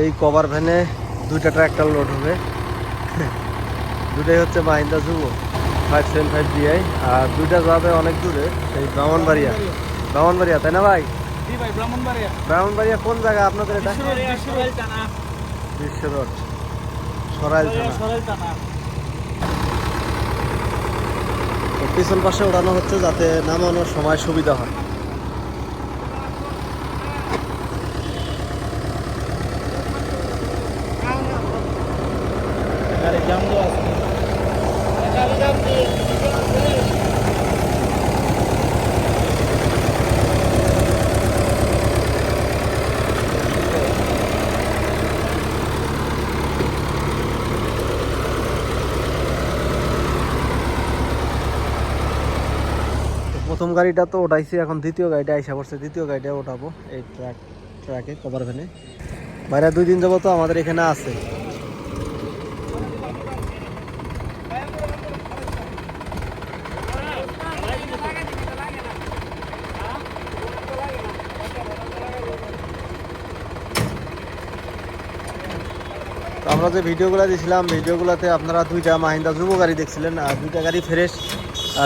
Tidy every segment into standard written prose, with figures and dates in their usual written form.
এই কভার ভ্যানে দুইটা ট্রাক্টর লোড হবে। দুটাই হচ্ছে মাহিন্দ্রা যুবো 575 DI, আর দুইটা যাবে অনেক দূরে, এই ব্রাহ্মণবাড়িয়া। ব্রাহ্মণবাড়িয়া তাই না ভাই? ব্রাহ্মণবাড়িয়া কোন জায়গা আপনাদের এটা? বিশ্ব রোড, সরাইল থানা। তো পিছন পাশে ওড়ানো হচ্ছে যাতে নামানোর সময় সুবিধা হয়। প্রথম গাড়িটা তো ওঠাইছি, এখন দ্বিতীয় গাড়িটা আইসা পড়ছে, দ্বিতীয় গাড়িটা ওঠাবো এই ট্রাকে কভার ভ্যানে। বাইরে 2 দিন যাবো তো আমাদের এখানে আছে। তো আমরা যে ভিডিওগুলো দিয়েছিলাম, ভিডিওগুলোতে আপনারা দুইটা মাহিন্দ্রা যুবো গাড়ি দেখছিলেন, আর দুইটা গাড়ি ফ্রেশ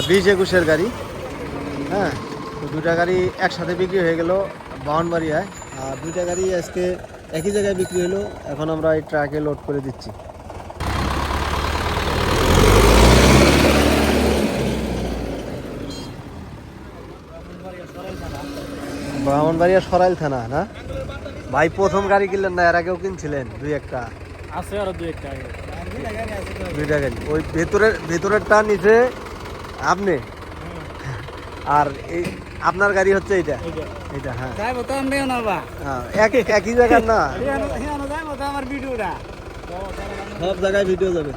20-21-এর গাড়ি। হ্যাঁ, তো দুইটা গাড়ি একসাথে বিক্রি হয়ে গেল ব্রাহ্মণবাড়িয়ায়, আর দুইটা গাড়ি আজকে একই জায়গায় বিক্রি হলো। এখন আমরা এই ট্রাকে লোড করে দিচ্ছি। ব্রাহ্মণবাড়িয়া সরাইল থানা না ভাই? প্রথম গাড়ি কিনলেন না, এর আগেও কিনছিলেন? দুইটা গাড়ি, ওই ভেতরেরটা নিচে আপনি, আর এই আপনার গাড়ি হচ্ছে এইটা। হ্যাঁ, একই জায়গার না, সব জায়গায় ভিডিও যাবে।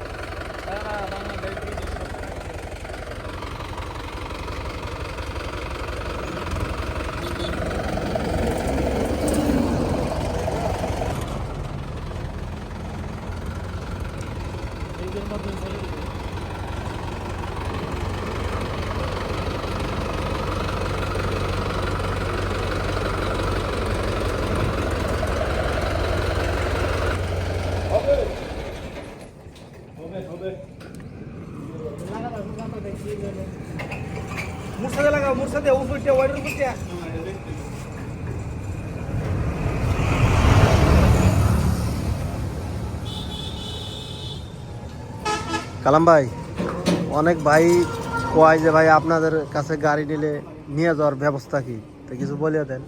কালাম ভাই, অনেক ভাই কয় যে ভাই আপনাদের কাছে গাড়ি নিলে নিয়ে যাওয়ার ব্যবস্থা কি, তো কিছু বলিয়া দেন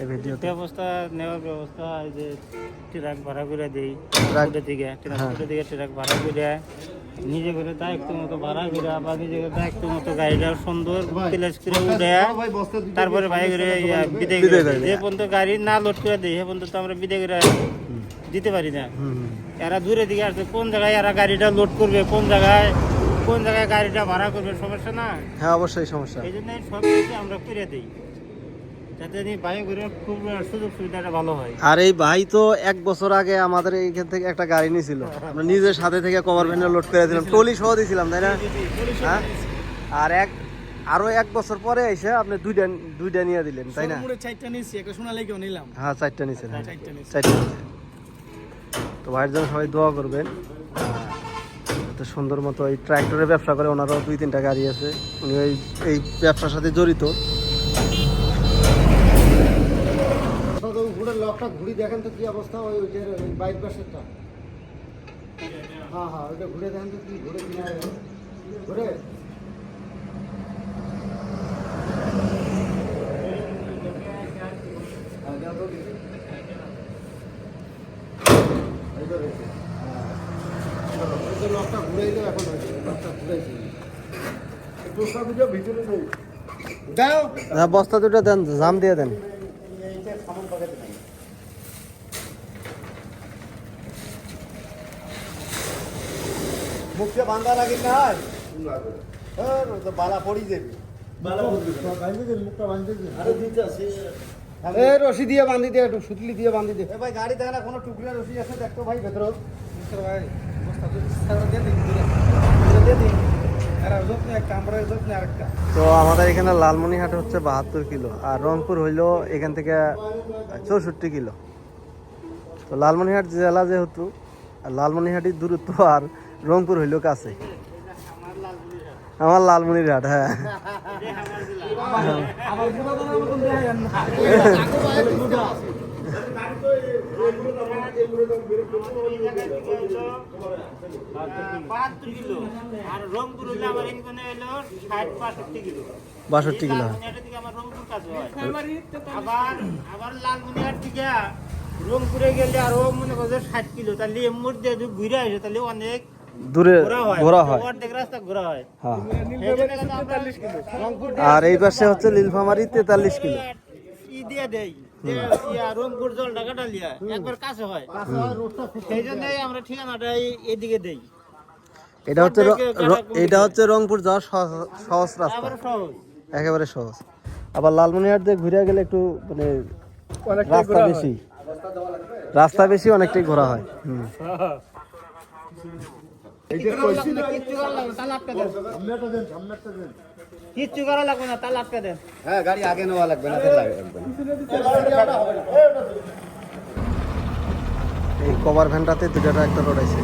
এই ভিডিওতে। ব্যবস্থা নেওয়ার ব্যবস্থা যে ট্রাক ভাড়া করে দেই, ট্রাক ভাড়া করে নিজে করে দায়িত্ব মতো ভাড়া করে, আবার নিজে করে দায়িত্ব মতো গাড়িটা সুন্দর প্লেস করে উঠে তারপরে ভাই করে বিদায় করে দেয়। যে পর্যন্ত গাড়ি না লোড করে দেয় সে পর্যন্ত তো আমরা বিদায় করে দিতে পারি না। এরা দূরে দিকে আসছে, কোন জায়গায় এরা গাড়িটা লোড করবে, কোন জায়গায় গাড়িটা ভাড়া করবে, সমস্যা না? হ্যাঁ, অবশ্যই সমস্যা। এই জন্য সব কিছু আমরা করে দিই যাতে ভাই করে খুব সুযোগ সুবিধাটা ভালো হয়। আর এই ভাই তো 1 বছর আগে আমাদের এইখান থেকে একটা গাড়ি নিয়েছিল, আমরা নিজের সাথে থেকে কভার ভ্যানে লোড করে দিলাম, টলি সহ দিয়েছিলাম, তাই না? হ্যাঁ, আর আরো 1 বছর পরে এসে আপনি দুইটা নিয়ে দিলেন, তাই না? 4টা নিয়েছি, একটা সোনালিকেও নিলাম। হ্যাঁ, 4টা নিয়েছেন। 4টা। তো ভাইয়ের জন্য সবাই দোয়া করবেন। তো সুন্দর মতো এই ট্রাক্টরের ব্যবসা করে, ওনারও 2-3টা গাড়ি আছে, উনি এই ব্যবসার সাথে জড়িত। লকটা ঘুরি দেখেন তো কি অবস্থা, ওই বাইক বাসেরটা। হ্যাঁ, ওইটা ঘুরে দেখেন তো কি ঘুরে কিনা ঘুরে। লকটা ঘুরাইলে এখন লকটা ঘুরাইছি ভিতরে নেই। বস্তা দুটো দেন, জাম দিয়ে দেন। মুখে বাঁধা লাগে না, বালা পড়ি যাবে। রশি দিয়ে বাঁধি দে, একটু সুতলি দিয়ে বাঁধি দে। ভাই গাড়ি দেখে না কোনো টুকরা রশি আছে, দেখতো ভাই ভেতর। ভাই তো আমাদের এখানে লালমনিরহাট হচ্ছে 72 কিলো, আর রংপুর হইলো এখান থেকে 64 কিলো। তো লালমনিরহাট জেলা যেহেতু, আর লালমনিরহাটের দূরত্ব আর রংপুর হইল কাছে। আমার লালমনিরহাট, হ্যাঁ। আর রংপুর হইলে আমার এখানে হইলো 60-65 কিলো। 62 কিলো হয়। লালমনিরহাট থেকে আমার রংপুর কাছে হয়। আবার লালমনিরহাট থেকে রংপুরে গেলে আরো মনে করো 60 কিলো, তাহলে এর মধ্যে যদি ঘুরে আসে তাহলে অনেক দূরে ঘোরা হয়। অর্ধেক রাস্তা ঘোরা হয়। হ্যাঁ। এই জন্য কিন্তু আমরা রংপুর আর এই পাশে হচ্ছে নীলফামারী 43 কিলো। ই দিয়ে দেই যে রংপুর জলটা কাটালিয়া একবার কাছে হয়, সেই জন্যই আমরা ঠিকানাটা এদিকে দেই। এটা হচ্ছে রংপুর যাওয়ার সহজ রাস্তা, আবার সহজ। একেবারে সহজ। আবার লালমনিরহাট দিয়ে ঘুরে গেলে একটু মানে রাস্তা বেশি অনেকটাই ঘোরা হয়। কিচ্ছু করা লাগবে না, তার আটকে দেন। হ্যাঁ, গাড়ি আগে নেওয়া লাগবে না, এই কভার ভ্যানটাতে দুটা ট্রাক্টর রয়েছে।